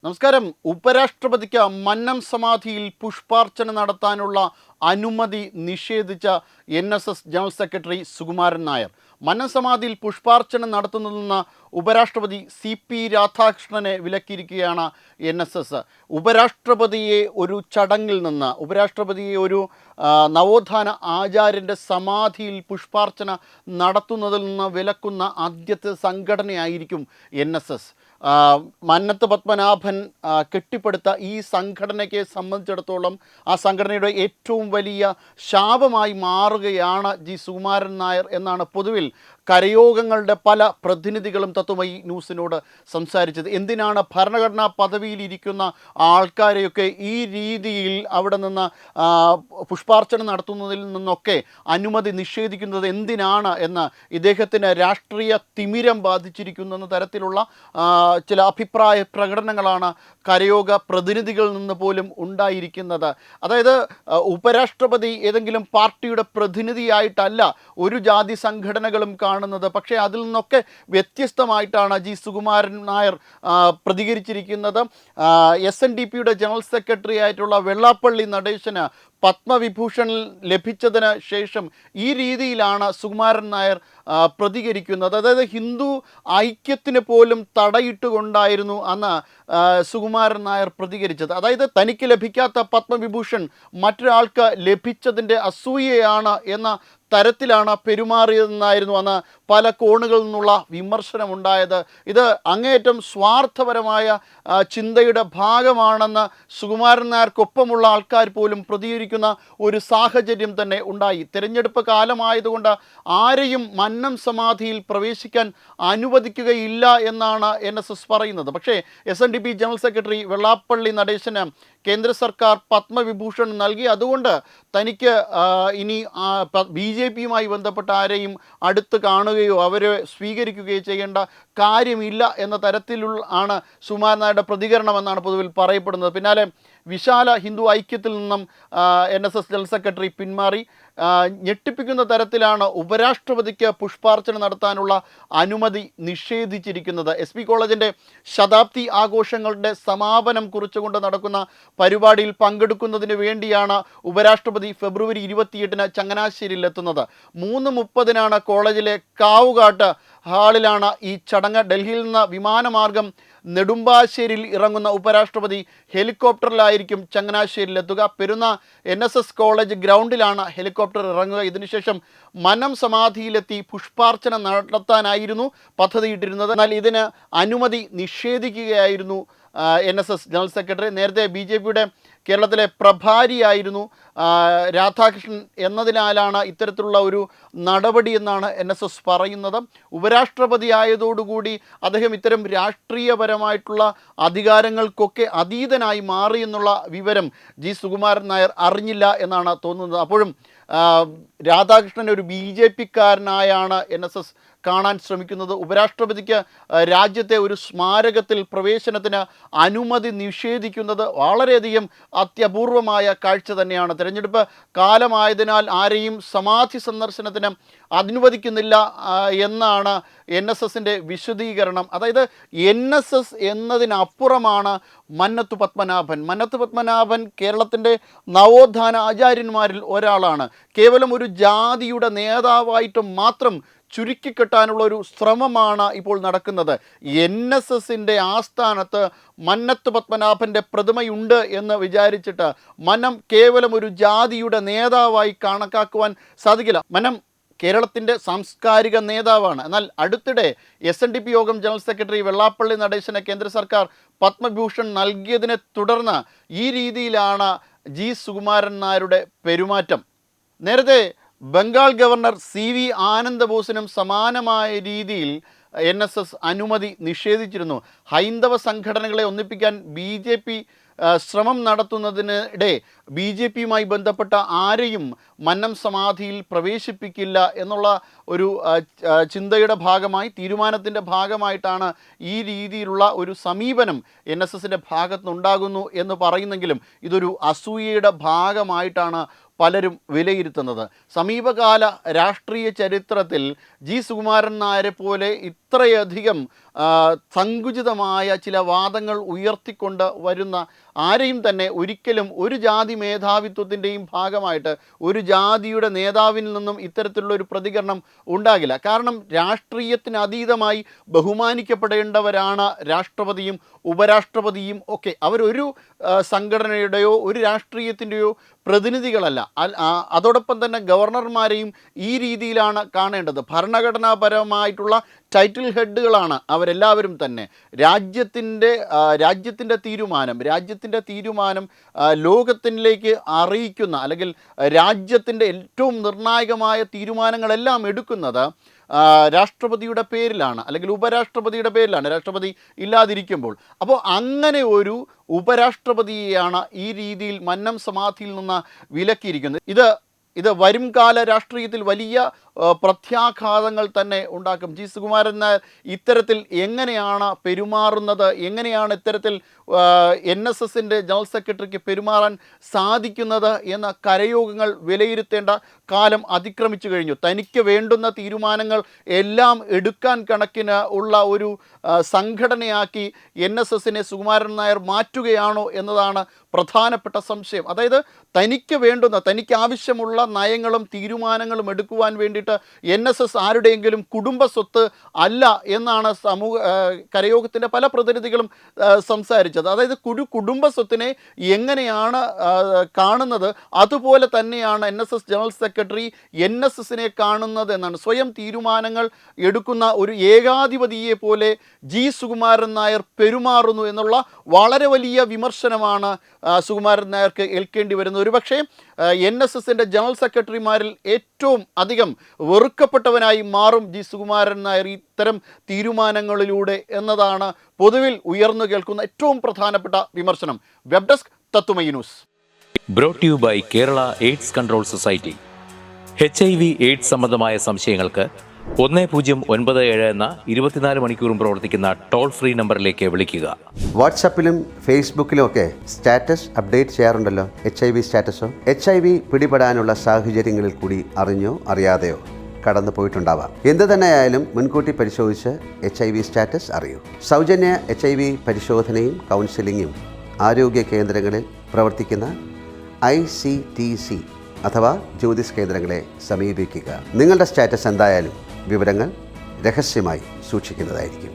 നമസ്കാരം. ഉപരാഷ്ട്രപതിക്ക് മന്നം സമാധിയിൽ പുഷ്പാർച്ചന നടത്താനുള്ള അനുമതി നിഷേധിച്ച NSS general secretary Sukumaran Nair. Mannam സമാധിയിൽ പുഷ്പാർച്ചന നടത്തുന്നതിൽ നിന്ന് ഉപരാഷ്ട്രപതി CP രാധാകൃഷ്ണനെ വിലക്കിയിരിക്കുകയാണ് NSS. ഉപരാഷ്ട്രപതിയെ ഒരു ചടങ്ങിൽ നിന്ന്, ഉപരാഷ്ട്രപതിയെ ഒരു നവോത്ഥാന ആചാര്യൻ്റെ സമാധിയിൽ പുഷ്പാർച്ചന നടത്തുന്നതിൽ നിന്ന് വിലക്കുന്ന ആദ്യത്തെ സംഘടനയായിരിക്കും NSS. മന്നത്ത് പത്മനാഭൻ കെട്ടിപ്പടുത്ത ഈ സംഘടനയ്ക്ക് സംബന്ധിച്ചിടത്തോളം ആ സംഘടനയുടെ ഏറ്റവും വലിയ ശാപമായി മാറുകയാണ് സുകുമാരൻ നായർ എന്നാണ് പൊതുവിൽ കരയോഗങ്ങളുടെ പല പ്രതിനിധികളും തത്വമയി ന്യൂസിനോട് സംസാരിച്ചത്. എന്തിനാണ് ഭരണഘടനാ പദവിയിലിരിക്കുന്ന ആൾക്കാരെയൊക്കെ ഈ രീതിയിൽ അവിടെ നിന്ന് പുഷ്പാർച്ചന നടത്തുന്നതിൽ നിന്നൊക്കെ അനുമതി നിഷേധിക്കുന്നത് എന്തിനാണ് എന്ന് ഇദ്ദേഹത്തിന് രാഷ്ട്രീയ തിമിരം ബാധിച്ചിരിക്കുന്നു എന്ന തരത്തിലുള്ള ചില അഭിപ്രായ പ്രകടനങ്ങളാണ് കരയോഗ പ്രതിനിധികളിൽ നിന്ന് പോലും ഉണ്ടായിരിക്കുന്നത്. അതായത് ഉപരാഷ്ട്രപതി ഏതെങ്കിലും പാർട്ടിയുടെ പ്രതിനിധിയായിട്ടല്ല ഒരു ജാതി സംഘടനകളും കാണുന്നത്. പക്ഷേ അതിൽ നിന്നൊക്കെ വ്യത്യസ്തമായിട്ടാണ് സുകുമാരൻ നായർ പ്രതികരിച്ചിരിക്കുന്നത്. SNDPയുടെ ജനറൽ സെക്രട്ടറി ആയിട്ടുള്ള വെള്ളാപ്പള്ളി നടേശന് പത്മവിഭൂഷൺ ലഭിച്ചതിന് ശേഷം ഈ രീതിയിലാണ് സുകുമാരൻ നായർ പ്രതികരിക്കുന്നത്. അതായത് ഹിന്ദു ഐക്യത്തിന് പോലും തടയിട്ടുകൊണ്ടായിരുന്നു അന്ന് സുകുമാരൻ നായർ പ്രതികരിച്ചത്. അതായത് തനിക്ക് ലഭിക്കാത്ത പത്മവിഭൂഷൺ മറ്റൊരാൾക്ക് ലഭിച്ചതിൻ്റെ അസൂയയാണ് എന്ന തരത്തിലാണ് പെരുമാറിയതെന്നായിരുന്നു അന്ന് പല കോണുകളിൽ നിന്നുള്ള വിമർശനമുണ്ടായത്. ഇത് അങ്ങേയറ്റം സ്വാർത്ഥപരമായ ചിന്തയുടെ ഭാഗമാണെന്ന് സുകുമാരൻ നായർക്കൊപ്പമുള്ള ആൾക്കാർ പോലും പ്രതികരിക്കുന്ന ഒരു സാഹചര്യം തന്നെ ഉണ്ടായി. തിരഞ്ഞെടുപ്പ് കാലമായതുകൊണ്ട് ആരെയും മന്നം സമാധിയിൽ പ്രവേശിക്കാൻ അനുവദിക്കുകയില്ല എന്നാണ് NSS പറയുന്നത്. പക്ഷേ SNDP general secretary Vellappally Natesan കേന്ദ്ര സർക്കാർ പത്മവിഭൂഷൺ നൽകി. അതുകൊണ്ട് തനിക്ക് ഇനി BJPയുമായി ബന്ധപ്പെട്ട ആരെയും അടുത്ത് കാണുകയോ അവരെ സ്വീകരിക്കുകയോ ചെയ്യേണ്ട കാര്യമില്ല എന്ന തരത്തിലുള്ള ആണ് സുകുമാരൻ നായരുടെ പ്രതികരണം എന്നാണ് പൊതുവിൽ പറയപ്പെടുന്നത്. പിന്നാലെ വിശാല ഹിന്ദു ഐക്യത്തിൽ നിന്നും NSS ജനറൽ സെക്രട്ടറി പിന്മാറി. ഞെട്ടിപ്പിക്കുന്ന തരത്തിലാണ് ഉപരാഷ്ട്രപതിക്ക് പുഷ്പാർച്ചന നടത്താനുള്ള അനുമതി നിഷേധിച്ചിരിക്കുന്നത്. SP കോളേജിൻ്റെ ശതാബ്ദി ആഘോഷങ്ങളുടെ സമാപനം കുറിച്ചുകൊണ്ട് നടക്കുന്ന പരിപാടിയിൽ പങ്കെടുക്കുന്നതിന് വേണ്ടിയാണ് ഉപരാഷ്ട്രപതി ഫെബ്രുവരി 28-ന് ചങ്ങനാശ്ശേരിയിൽ എത്തുന്നത്. 3:30-നാണ് കോളേജിലെ കാവുകാട്ട് ഹാളിലാണ് ഈ ചടങ്ങ്. ഡൽഹിയിൽ നിന്ന് വിമാനമാർഗം നെടുമ്പാശ്ശേരിയിൽ ഇറങ്ങുന്ന ഉപരാഷ്ട്രപതി ഹെലികോപ്റ്ററിലായിരിക്കും ചങ്ങനാശ്ശേരിയിലെത്തുക. പെരുന്ന NSS കോളേജ് ഗ്രൗണ്ടിലാണ് ഹെലികോപ്റ്റർ ഇറങ്ങുക. ഇതിനുശേഷം മന്നം സമാധിയിലെത്തി പുഷ്പാർച്ചന നടത്താനായിരുന്നു പദ്ധതിയിട്ടിരുന്നത്. എന്നാൽ ഇതിന് അനുമതി നിഷേധിക്കുകയായിരുന്നു NSS ജനറൽ സെക്രട്ടറി. നേരത്തെ BJPയുടെ കേരളത്തിലെ പ്രഭാരിയായിരുന്നു രാധാകൃഷ്ണൻ എന്നതിനാലാണ് ഇത്തരത്തിലുള്ള ഒരു നടപടി എന്നാണ് NSS പറയുന്നത്. ഉപരാഷ്ട്രപതി ആയതോടുകൂടി അദ്ദേഹം ഇത്തരം രാഷ്ട്രീയപരമായിട്ടുള്ള അധികാരങ്ങൾക്കൊക്കെ അതീതനായി മാറി എന്നുള്ള വിവരം സുകുമാരൻ നായർ അറിഞ്ഞില്ല എന്നാണ് തോന്നുന്നത്. അപ്പോഴും രാധാകൃഷ്ണൻ ഒരു BJPക്കാരനായാണ് NSS കാണാൻ ശ്രമിക്കുന്നത്. ഉപരാഷ്ട്രപതിക്ക് രാജ്യത്തെ ഒരു സ്മാരകത്തിൽ പ്രവേശനത്തിന് അനുമതി നിഷേധിക്കുന്നത് വളരെയധികം അത്യപൂർവമായ കാഴ്ച തന്നെയാണ്. തിരഞ്ഞെടുപ്പ് കാലമായതിനാൽ ആരെയും സമാധി സന്ദർശനത്തിന് അനുവദിക്കുന്നില്ല എന്നാണ് NSSൻ്റെ വിശദീകരണം. അതായത് NSS എന്നതിനപ്പുറമാണ് മന്നത്ത് പത്മനാഭൻ. മന്നത്ത് പത്മനാഭൻ കേരളത്തിൻ്റെ നവോത്ഥാന ആചാര്യന്മാരിൽ ഒരാളാണ്. കേവലം ഒരു ജാതിയുടെ നേതാവായിട്ട് മാത്രം ചുരുക്കിക്കെട്ടാനുള്ള ഒരു ശ്രമമാണ് ഇപ്പോൾ നടക്കുന്നത്. NSSൻ്റെ ആസ്ഥാനത്ത് മന്നത്ത് പത്മനാഭൻ്റെ പ്രതിമയുണ്ട് എന്ന് വിചാരിച്ചിട്ട് മന്നം കേവലം ഒരു ജാതിയുടെ നേതാവായി കണക്കാക്കുവാൻ സാധിക്കില്ല. മന്നം കേരളത്തിൻ്റെ സാംസ്കാരിക നേതാവാണ്. എന്നാൽ അടുത്തിടെ SNDP യോഗം ജനറൽ സെക്രട്ടറി വെള്ളാപ്പള്ളി നടേശന് കേന്ദ്ര സർക്കാർ പത്മഭൂഷൺ നൽകിയതിനെ തുടർന്ന് ഈ രീതിയിലാണ് സുകുമാരൻ നായരുടെ പെരുമാറ്റം. നേരത്തെ ബംഗാൾ ഗവർണർ CV ആനന്ദബോസിനും സമാനമായ രീതിയിൽ NSS അനുമതി നിഷേധിച്ചിരുന്നു. ഹൈന്ദവ സംഘടനകളെ ഒന്നിപ്പിക്കാൻ BJP ശ്രമം നടത്തുന്നതിനിടെ BJPയുമായി ബന്ധപ്പെട്ട ആരെയും മന്നം സമാധിയിൽ പ്രവേശിപ്പിക്കില്ല എന്നുള്ള ഒരു ചിന്തയുടെ ഭാഗമായി, തീരുമാനത്തിൻ്റെ ഭാഗമായിട്ടാണ് ഈ രീതിയിലുള്ള ഒരു സമീപനം NSSൻ്റെ ഭാഗത്തുനിന്നുണ്ടാകുന്നു എന്ന് പറയുന്നെങ്കിലും ഇതൊരു അസൂയയുടെ ഭാഗമായിട്ടാണ് പലരും വിലയിരുത്തുന്നത്. സമീപകാല രാഷ്ട്രീയ ചരിത്രത്തിൽ സുകുമാരൻ നായരെ പോലെ ഇത്രയധികം സങ്കുചിതമായ ചില വാദങ്ങൾ ഉയർത്തിക്കൊണ്ട് വരുന്ന ആരെയും തന്നെ ഒരിക്കലും ഒരു ജാതി മേധാവിത്വത്തിൻ്റെയും ഭാഗമായിട്ട് ഒരു ജാതിയുടെ നേതാവിൽ നിന്നും ഇത്തരത്തിലുള്ളൊരു പ്രതികരണം ഉണ്ടാകില്ല. കാരണം രാഷ്ട്രീയത്തിന് അതീതമായി ബഹുമാനിക്കപ്പെടേണ്ടവരാണ് രാഷ്ട്രപതിയും ഉപരാഷ്ട്രപതിയും ഒക്കെ. അവരൊരു സംഘടനയുടെയോ ഒരു രാഷ്ട്രീയത്തിൻ്റെയോ പ്രതിനിധികളല്ല. അതോടൊപ്പം തന്നെ ഗവർണർമാരെയും ഈ രീതിയിലാണ് കാണേണ്ടത്. ഭരണഘടനാപരമായിട്ടുള്ള ടൈറ്റിൽ ഹെഡുകളാണ് അവരെല്ലാവരും തന്നെ. രാജ്യത്തിൻ്റെ തീരുമാനം ലോകത്തിലേക്ക് അറിയിക്കുന്ന, അല്ലെങ്കിൽ രാജ്യത്തിൻ്റെ ഏറ്റവും നിർണായകമായ തീരുമാനങ്ങളെല്ലാം എടുക്കുന്നത് രാഷ്ട്രപതിയുടെ പേരിലാണ്, അല്ലെങ്കിൽ ഉപരാഷ്ട്രപതിയുടെ പേരിലാണ്, രാഷ്ട്രപതി ഇല്ലാതിരിക്കുമ്പോൾ. അപ്പോൾ അങ്ങനെ ഒരു ഉപരാഷ്ട്രപതിയെയാണ് ഈ രീതിയിൽ മന്നം സമാധിയിൽ നിന്ന് വിലക്കിയിരിക്കുന്നത്. ഇത് വരും കാല രാഷ്ട്രീയത്തിൽ വലിയ പ്രത്യാഘാതങ്ങൾ തന്നെ ഉണ്ടാക്കും. സുകുമാരൻ നായർ ഇത്തരത്തിൽ എങ്ങനെയാണ് പെരുമാറുന്നത്, എങ്ങനെയാണ് ഇത്തരത്തിൽ NSSൻ്റെ ജനറൽ സെക്രട്ടറിക്ക് പെരുമാറാൻ സാധിക്കുന്നത് എന്ന കരയോഗങ്ങൾ വിലയിരുത്തേണ്ട കാലം അതിക്രമിച്ചു കഴിഞ്ഞു. തനിക്ക് വേണ്ടുന്ന തീരുമാനങ്ങൾ എല്ലാം എടുക്കാൻ കണക്കിന് ഉള്ള ഒരു സംഘടനയാക്കി NSSനെ സുകുമാരൻ നായർ മാറ്റുകയാണോ എന്നതാണ് പ്രധാനപ്പെട്ട സംശയം. അതായത് തനിക്ക് ആവശ്യമുള്ള നയങ്ങളും തീരുമാനങ്ങളും എടുക്കുവാൻ വേണ്ടിയിട്ട് NSS ആരുടെയെങ്കിലും കുടുംബ സ്വത്ത് അല്ല എന്നാണ് കരയോഗത്തിൻ്റെ പല പ്രതിനിധികളും സംസാരിച്ചത്. അതായത് കുടുംബ സ്വത്തിനെ എങ്ങനെയാണ് കാണുന്നത് അതുപോലെ തന്നെയാണ് NSS ജനറൽ സെക്രട്ടറി NSSനെ കാണുന്നത് എന്നാണ്. സ്വയം തീരുമാനങ്ങൾ എടുക്കുന്ന ഒരു ഏകാധിപതിയെ പോലെ സുകുമാരൻ നായർ പെരുമാറുന്നു എന്നുള്ള വളരെ വലിയ വിമർശനമാണ് സുകുമാരൻ നായർക്ക് ഏൽക്കേണ്ടി വരുന്നത്. ഒരുപക്ഷേ NSSൻ്റെ ജനറൽ സെക്രട്ടറിമാരിൽ ഏറ്റവും അധികം വെറുക്കപ്പെട്ടവനായി മാറും സുകുമാരൻ നായർ ഇത്തരം തീരുമാനങ്ങളിലൂടെ എന്നതാണ് പൊതുവിൽ ഉയർന്നു കേൾക്കുന്ന ഏറ്റവും പ്രധാനപ്പെട്ട വിമർശനം. വെബ് ഡെസ്ക് തത്തുമൈ news. Brought you by Kerala AIDS control society. HIV AIDS സംബന്ധമായ സംശയങ്ങൾക്ക് 1097 എന്ന 24 മണിക്കൂറും പ്രവർത്തിക്കുന്ന ടോൾ ഫ്രീ നമ്പറിലേക്ക് വിളിക്കുക. വാട്സാപ്പിലും ഫേസ്ബുക്കിലും ഒക്കെ സ്റ്റാറ്റസ് അപ്ഡേറ്റ് ചെയ്യാറുണ്ടല്ലോ. HIV സ്റ്റാറ്റസോ HIV പിടിപെടാനുള്ള സാഹചര്യങ്ങളിൽ കൂടി അറിഞ്ഞോ അറിയാതെയോ കടന്നു പോയിട്ടുണ്ടാവാം. എന്ത് തന്നെയായാലും മുൻകൂട്ടി പരിശോധിച്ച് HIV സ്റ്റാറ്റസ് അറിയൂ. സൗജന്യ HIV പരിശോധനയും കൗൺസിലിങ്ങും ആരോഗ്യ കേന്ദ്രങ്ങളിൽ പ്രവർത്തിക്കുന്ന ICTC അഥവാ ജ്യോതിസ് കേന്ദ്രങ്ങളെ സമീപിക്കുക. നിങ്ങളുടെ സ്റ്റാറ്റസ് എന്തായാലും വിവരങ്ങൾ രഹസ്യമായി സൂക്ഷിക്കുന്നതായിരിക്കും.